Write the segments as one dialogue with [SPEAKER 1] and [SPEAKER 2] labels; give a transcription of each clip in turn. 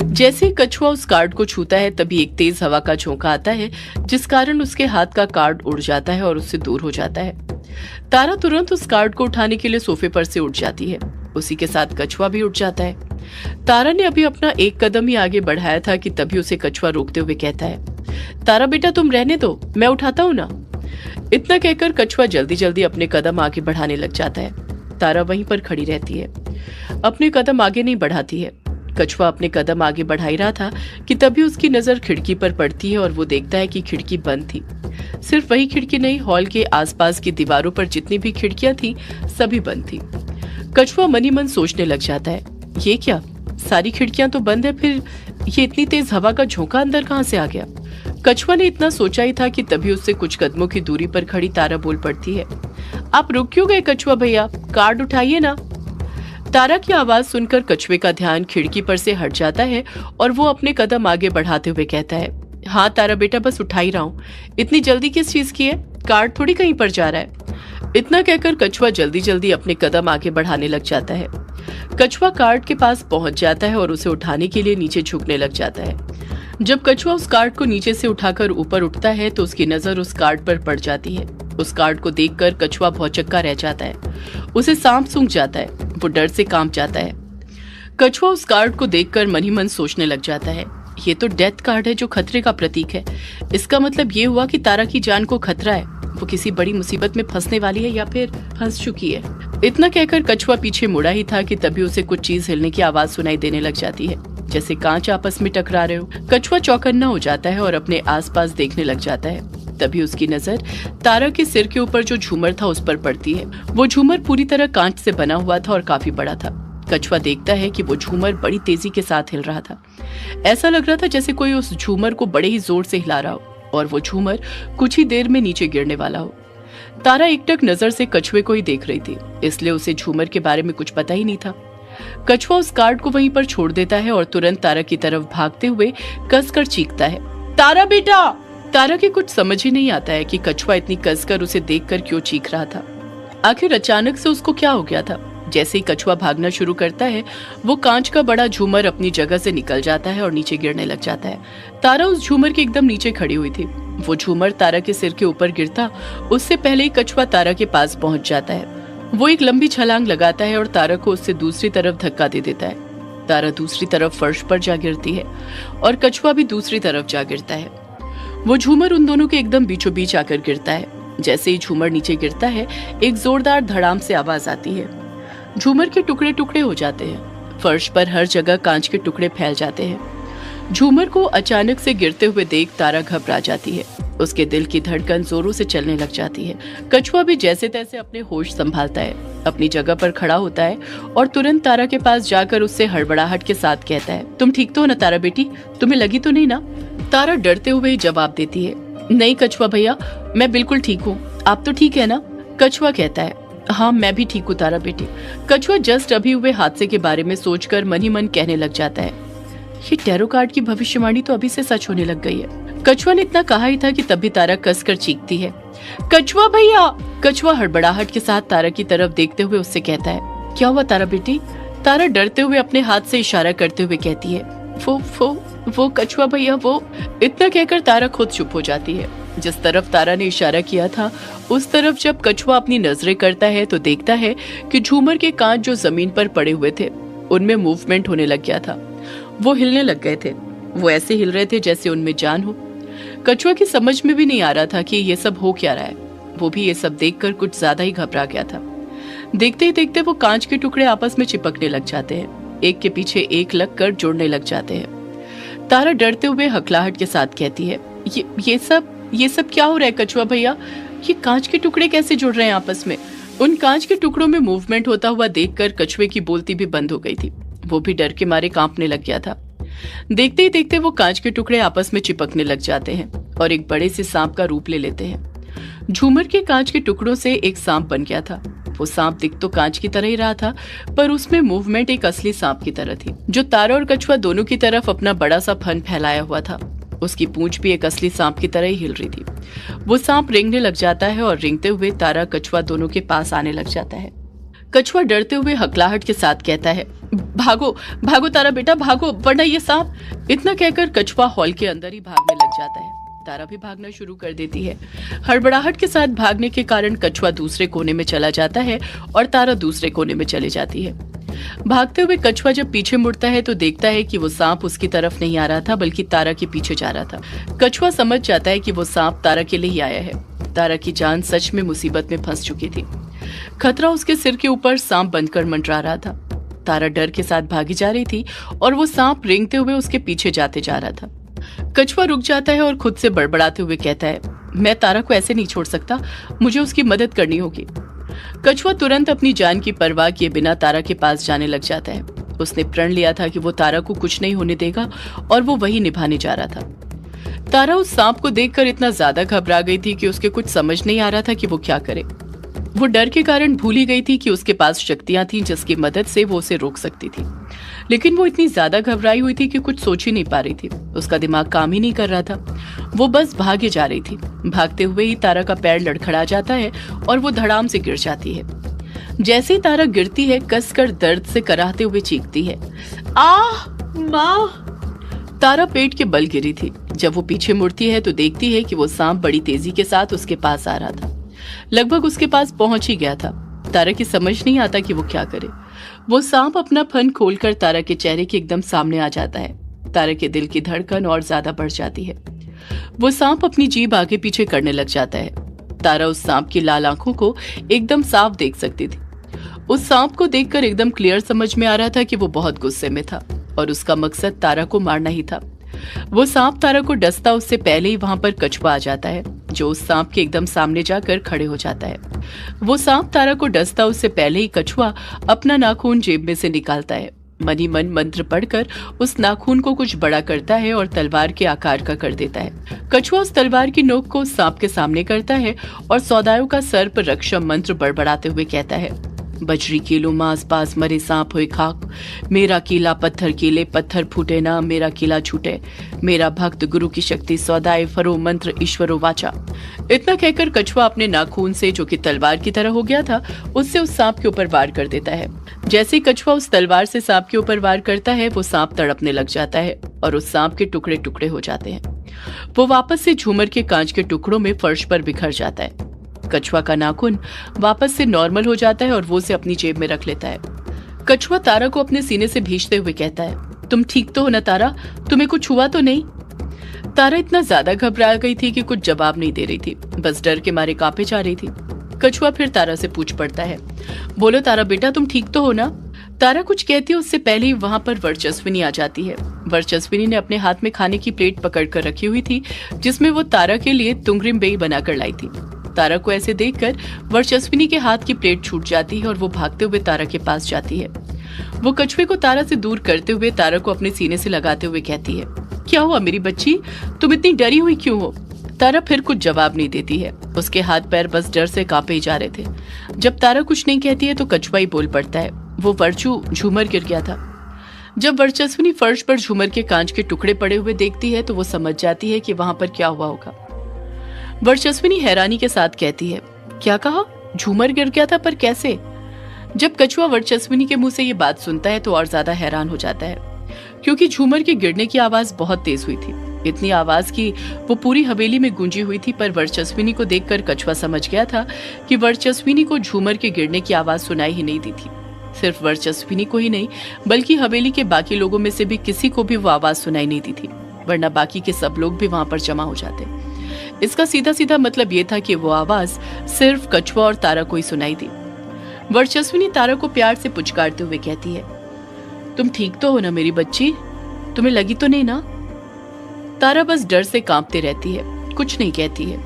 [SPEAKER 1] जैसे ही कछुआ उस कार्ड को छूता है तभी एक तेज हवा का झोंका आता है, जिस कारण उसके हाथ का कार्ड उड़ जाता है और उससे दूर हो जाता है। तारा तुरंत उस कार्ड को उठाने के लिए सोफे पर से उठ जाती है। उसी के साथ कछुआ भी उठ जाता है। तारा ने अभी अपना एक कदम ही आगे बढ़ाया था कि तभी उसे कछुआ रोकते हुए कहता है, तारा बेटा तुम रहने दो, मैं उठाता हूँ ना। इतना कहकर कछुआ जल्दी जल्दी अपने कदम आगे बढ़ाने लग जाता है। तारा वहीं पर खड़ी रहती है, अपने कदम आगे नहीं बढ़ाती है। कछुआ अपने कदम आगे बढ़ा ही रहा था कि तभी उसकी नजर खिड़की पर पड़ती है और वो देखता है कि खिड़की बंद थी। सिर्फ वही खिड़की नहीं, हॉल के आसपास की दीवारों पर जितनी भी खिड़कियां थी सभी बंद थी। कछुआ मनी मन सोचने लग जाता है, ये क्या, सारी खिड़कियां तो बंद है, फिर ये इतनी तेज हवा का झोंका अंदर कहां से आ गया। कछुआ ने इतना सोचा ही था कि तभी उससे कुछ कदमों की दूरी पर खड़ी तारा बोल पड़ती है, आप रुक क्यों गए कछुआ भैया, कार्ड उठाइए ना। तारा की आवाज सुनकर कछुए का ध्यान खिड़की पर से हट जाता है और वो अपने कदम आगे बढ़ाते हुए कहता है, हाँ तारा बेटा बस उठा ही रहा हूँ, इतनी जल्दी किस चीज की है, कार्ड थोड़ी कहीं पर जा रहा है। इतना कहकर कछुआ जल्दी जल्दी अपने कदम आगे बढ़ाने लग जाता है। कछुआ कार्ड के पास पहुंच जाता है और उसे उठाने के लिए नीचे झुकने लग जाता है। जब कछुआ उस कार्ड को नीचे से उठाकर ऊपर उठता है तो उसकी नजर उस कार्ड पर पड़ जाती है। उस कार्ड को देखकर कछुआ भौचक्का रह जाता है, उसे सांप सूंघ जाता है, वो डर से कांप जाता है। कछुआ उस कार्ड को देखकर मन ही मन सोचने लग जाता है, ये तो डेथ कार्ड है जो खतरे का प्रतीक है। इसका मतलब ये हुआ कि तारा की जान को खतरा है, वो किसी बड़ी मुसीबत में फंसने वाली है या फिर फंस चुकी है। इतना कहकर कछुआ पीछे मुड़ा ही था कि तभी उसे कुछ चीज हिलने की आवाज सुनाई देने लग जाती है, जैसे कांच आपस में टकरा रहे हो। कछुआ चौकन्ना हो जाता है और अपने आसपास देखने लग जाता है। तभी उसकी नजर तारा के सिर के ऊपर जो झूमर था उस पर पड़ती है। वो झूमर पूरी तरह कांच से बना हुआ था और काफी बड़ा था। कछुआ देखता है कि वो झूमर बड़ी तेजी के साथ हिल रहा था। ऐसा लग रहा था जैसे कोई उस झूमर को बड़े ही जोर से हिला रहा हो और वो झूमर कुछ ही देर में नीचे गिरने वाला हो। तारा एकटक नजर से कछुए को ही देख रही थी, इसलिए उसे झूमर के बारे में कुछ पता ही नहीं था। कछुआ उस कार्ड को वहीं पर छोड़ देता है और तुरंत तारा की तरफ भागते हुए कसकर चीखता है, तारा बेटा। तारा की कुछ समझ ही नहीं आता है कि कछुआ इतनी कसकर उसे देखकर क्यों चीख रहा था। आखिर अचानक से उसको क्या हो गया था। जैसे ही कछुआ भागना शुरू करता है वो कांच का बड़ा झूमर अपनी जगह से निकल जाता है और नीचे गिरने लग जाता है। तारा उस झूमर के एकदम नीचे खड़ी हुई थी। वो झूमर तारा के सिर के ऊपर गिरता उससे पहले ही कछुआ तारा के पास पहुंच जाता है। वो एक लंबी छलांग लगाता है और तारा को उससे दूसरी तरफ धक्का दे देता है। तारा दूसरी तरफ फर्श पर जा गिरती है और कछुआ भी दूसरी तरफ जा गिरता है। वो झूमर उन दोनों के एकदम बीचों बीच आकर गिरता है। जैसे ही झूमर नीचे गिरता है एक जोरदार धड़ाम से आवाज आती है। झूमर के टुकड़े टुकड़े हो जाते हैं। फर्श पर हर जगह कांच के टुकड़े फैल जाते हैं। झूमर को अचानक से गिरते हुए देख तारा घबरा जाती है। उसके दिल की धड़कन जोरों से चलने लग जाती है। कछुआ भी जैसे तैसे अपने होश संभालता है, अपनी जगह पर खड़ा होता है और तुरंत तारा के पास जाकर उससे हड़बड़ाहट के साथ कहता है, तुम ठीक तो हो ना तारा बेटी, तुम्हें लगी तो नहीं ना। तारा डरते हुए जवाब देती है, नहीं कछुआ भैया, मैं बिल्कुल ठीक हूँ, आप तो ठीक है ना। कछुआ कहता है, हाँ मैं भी ठीक हूँ तारा बेटी। कछुआ जस्ट अभी हुए हादसे के बारे में सोचकर मन ही मन कहने लग जाता है, ये टैरो कार्ड की भविष्यवाणी तो अभी से सच होने लग गई है। कछुआ ने इतना कहा ही था कि तभी तारा कसकर चीखती है, कछुआ भैया। कछुआ हड़बड़ाहट के साथ तारा की तरफ देखते हुए उससे कहता है, क्या हुआ तारा बेटी। तारा डरते हुए अपने हाथ से इशारा करते हुए कहती है, वो कछुआ भैया वो। इतना कहकर तारा खुद चुप हो जाती है। जिस तरफ तारा ने इशारा किया था उस तरफ जब कछुआ अपनी नजरें करता है तो देखता है कि झूमर के कांच जो जमीन पर पड़े हुए थे उनमें मूवमेंट होने लग गया था। वो हिलने लग गए थे। वो ऐसे हिल रहे थे जैसे उनमें जान हो। कछुआ की समझ में भी नहीं आ रहा था कि ये सब हो क्या रहा है। वो भी ये सब देखकर कुछ ज्यादा ही घबरा गया था। देखते ही देखते वो कांच के टुकड़े आपस में चिपकने लग जाते हैं, एक के पीछे एक लगकर जुड़ने लग जाते हैं। तारा डरते हुए हकलाहट के साथ कहती है, ये सब क्या हो रहा है कछुआ भैया, ये कांच के टुकड़े कैसे जुड़ रहे हैं आपस में। उन कांच के टुकड़ों में मूवमेंट होता हुआ देखकर कछुए की बोलती भी बंद हो गई थी। वो भी डर के मारे कांपने लग गया था। देखते ही देखते वो कांच के टुकड़े आपस में चिपकने लग जाते हैं और एक बड़े से सांप का रूप ले लेते हैं। झूमर के कांच के टुकड़ों से एक सांप बन गया था। वो सांप दिख तो कांच की तरह ही रहा था, पर उसमें मूवमेंट एक असली सांप की तरह थी, जो तारा और कछुआ दोनों की तरफ अपना बड़ा सा फन फैलाया हुआ था। उसकी पूंछ भी एक असली सांप की तरह ही हिल रही थी। वो सांप रेंगने लग जाता है और रेंगते हुए तारा कछुआ दोनों के पास आने लग जाता है। कछुआ डरते हुए हकलाहट के साथ कहता है, भागो भागो तारा बेटा भागो, वरना ये सांप। इतना कहकर कछुआ हॉल के अंदर ही भागने लग जाता है। तारा भी भागना शुरू कर देती है। हड़बड़ाहट के साथ भागने के कारण कछुआ दूसरे कोने में चला जाता है और तारा दूसरे कोने में चली जाती है। भागते हुए कछुआ जब पीछे मुड़ता है तो देखता है कि वो सांप उसकी तरफ नहीं आ रहा था, बल्कि तारा के पीछे जा रहा था। कछुआ समझ जाता है कि वो सांप तारा के लिए ही आया है। तारा की जान सच में मुसीबत में फंस चुकी थी। खतरा उसके सिर के ऊपर सांप बनकर मंडरा रहा था। तारा डर के साथ भागी जा रही थी और वो सांप रेंगते हुए उसके पीछे जाते जा रहा था। कछुआ रुक जाता है और खुद से बड़बड़ाते हुए कहता है, मैं तारा को ऐसे नहीं छोड़ सकता, मुझे उसकी मदद करनी होगी। कछुआ तुरंत अपनी जान की परवाह किए बिना तारा के पास जाने लग जाता है। उसने प्रण लिया था कि वो तारा को कुछ नहीं होने देगा और वो वही निभाने जा रहा था। तारा उस सांप को देखकर इतना ज्यादा घबरा गई थी कि उसके कुछ समझ नहीं आ रहा था कि वो क्या करे। वो डर के कारण भूल ही गई थी कि उसके पास शक्तियां थीं जिसकी मदद से वो उसे रोक सकती थी। लेकिन वो इतनी ज्यादा घबराई हुई थी कि कुछ सोच ही नहीं पा रही थी। उसका दिमाग काम ही नहीं कर रहा था। वो बस भागे जा रही थी। भागते हुए ही तारा का पैर लड़खड़ा जाता है और वो धड़ाम से गिर जाती है। जैसे ही तारा गिरती है, कसकर दर्द से कराहते हुए चीखती है, आह माँ। तारा पेट के बल गिरी थी। जब वो पीछे मुड़ती है तो देखती है कि वो सांप बड़ी तेजी के साथ उसके पास आ रहा था। लगभग उसके पास पहुंच ही गया था। तारा की समझ नहीं आता कि वो क्या करे। वो सांप अपना फन खोलकर तारा के चेहरे के एकदम सामने आ जाता है। तारा के दिल की धड़कन और ज्यादा बढ़ जाती है। वो सांप अपनी जीभ आगे पीछे करने लग जाता है। तारा उस सांप की लाल आंखों को एकदम साफ देख सकती थी। उस सांप को देखकर एकदम क्लियर समझ में आ रहा था कि वो बहुत गुस्से में था और उसका मकसद तारा को मारना ही था। वो सांप तारा को डसता उससे पहले ही वहां पर कछुआ आ जाता है, जो उस सांप के एकदम सामने जाकर खड़े हो जाता है। वो सांप तारा को डसता उससे पहले ही कछुआ अपना नाखून जेब में से निकालता है। मन ही मन मंत्र पढ़कर उस नाखून को कुछ बड़ा करता है और तलवार के आकार का कर देता है। कछुआ उस तलवार की नोक को सांप के सामने करता है और सौदायों का सर्प रक्षम मंत्र बड़बड़ाते हुए कहता है, बजरी कीलो मांस पास मरे सांप हुए खाक, मेरा कीला पत्थर कीले पत्थर फूटे ना, मेरा कीला छूटे, मेरा भक्त गुरु की शक्ति सौदाय फरो मंत्र ईश्वरो वाचा। इतना कहकर कछुआ अपने नाखून से, जो कि तलवार की तरह हो गया था, उससे उस सांप के ऊपर वार कर देता है। जैसे ही कछुआ उस तलवार से सांप के ऊपर वार करता है, वो सांप तड़पने लग जाता है और उस सांप के टुकड़े टुकड़े हो जाते हैं। वो वापस से झूमर के कांच के टुकड़ों में फर्श पर बिखर जाता है। कछुआ का नाखून वापस से नॉर्मल हो जाता है और वो उसे अपनी जेब में रख लेता है। कछुआ तारा को अपने सीने से भींचते हुए कहता है, तुम ठीक तो हो ना तारा, तुम्हें कुछ हुआ तो नहीं? तारा इतना ज्यादा घबरा गई थी कि कुछ जवाब नहीं दे रही थी, बस डर के मारे कांपे जा रही थी। कछुआ फिर तारा से पूछ पड़ता है, बोलो तारा बेटा, तुम ठीक तो हो ना? तारा कुछ कहती है उससे पहले ही वहां पर वर्चस्विनी आ जाती है। वर्चस्विनी ने अपने हाथ में खाने की प्लेट पकड़ कर रखी हुई थी, जिसमें वो तारा के लिए तुंगरिम बेई बनाकर लाई थी। तारा को ऐसे देखकर वर्चस्विनी के हाथ की प्लेट छूट जाती है और वो भागते हुए तारा के पास जाती है। वो कछुए को तारा से दूर करते हुए तारा को अपने सीने से लगाते हुए कहती है, क्या हुआ मेरी बच्ची, तुम इतनी डरी हुई क्यों हो? तारा फिर कुछ जवाब नहीं देती है। उसके हाथ पैर बस डर से कांपे ही जा रहे थे। जब तारा कुछ नहीं कहती है तो कछुआ ही बोल पड़ता है, वो वर्चू झूमर गिर गया था। जब वर्चस्विनी फर्श पर झूमर के कांच के टुकड़े पड़े हुए देखती है तो वो समझ जाती है कि वहां पर क्या हुआ होगा। वर्चस्विनी हैरानी के साथ कहती है, क्या कहा? झूमर गिर गया था, पर कैसे? जब कछुआ वर्चस्विनी के मुंह से ये बात सुनता है तो और ज्यादा हैरान हो जाता है, क्योंकि झूमर के गिरने की आवाज बहुत तेज हुई थी। इतनी आवाज की वो पूरी हवेली में गूंजी हुई थी। पर वर्चस्विनी को देखकर कछुआ समझ गया था कि वर्चस्विनी को झूमर के गिरने की आवाज सुनाई ही नहीं दी थी। सिर्फ वर्चस्विनी को ही नहीं, बल्कि हवेली के बाकी लोगों में से भी किसी को भी वो आवाज सुनाई नहीं दी थी, वरना बाकी के सब लोग भी वहां पर जमा हो जाते। इसका सीधा सीधा मतलब ये था कि वो आवाज सिर्फ कछुआ और तारा को ही सुनाई दी। वर्चस्विनी तारा को प्यार से पुचकारते हुए कहती है, तुम ठीक तो हो ना मेरी बच्ची, तुम्हें लगी तो नहीं ना? तारा बस डर से कांपती रहती है, कुछ नहीं कहती है।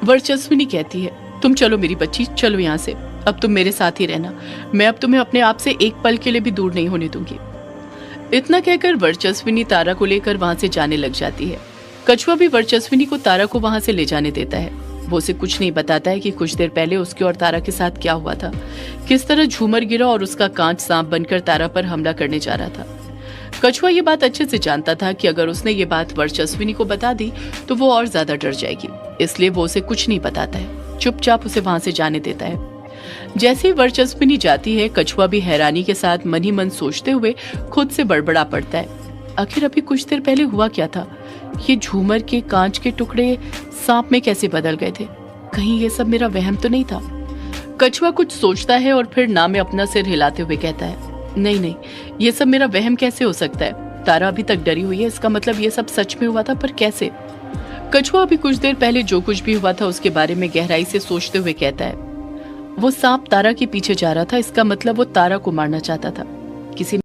[SPEAKER 1] वर्चस्विनी कहती है, तुम चलो मेरी बच्ची, चलो यहाँ से, अब तुम मेरे साथ ही रहना, मैं अब तुम्हें अपने आप से एक पल के लिए भी दूर नहीं होने दूंगी। इतना कहकर वर्चस्विनी तारा को लेकर वहां से जाने लग जाती है। कछुआ भी वर्चस्विनी को तारा को वहां से ले जाने देता है। वो उसे कुछ नहीं बताता है कि कुछ देर पहले उसके और तारा के साथ क्या हुआ था, किस तरह झूमर गिरा और उसका कांच सांप बनकर तारा पर हमला करने जा रहा था। कछुआ ये बात अच्छे से जानता था कि अगर उसने ये बात वर्चस्विनी को बता दी तो वो और ज्यादा डर जाएगी, इसलिए वो उसे कुछ नहीं बताता है, चुपचाप उसे वहां से जाने देता है। जैसे ही वर्चस्विनी जाती है, कछुआ भी हैरानी के साथ मन ही मन सोचते हुए खुद से बड़बड़ा पड़ता है, आखिर अभी कुछ देर पहले हुआ क्या था? ये झूमर के कांच के टुकड़े सांप में कैसे बदल गए थे? कहीं ये सब मेरा वहम तो नहीं था? कछुआ कुछ सोचता है और फिर ना में अपना सिर हिलाते हुए कहता है, नहीं नहीं, ये सब मेरा वहम कैसे हो सकता है? तारा अभी तक डरी हुई है, इसका मतलब ये सब सच में हुआ था, पर कैसे? कछुआ अभी कुछ देर पहले जो कुछ भी हुआ था उसके बारे में गहराई से सोचते हुए कहता है, वो सांप तारा के पीछे जा रहा था, इसका मतलब वो तारा को मारना चाहता था। किसी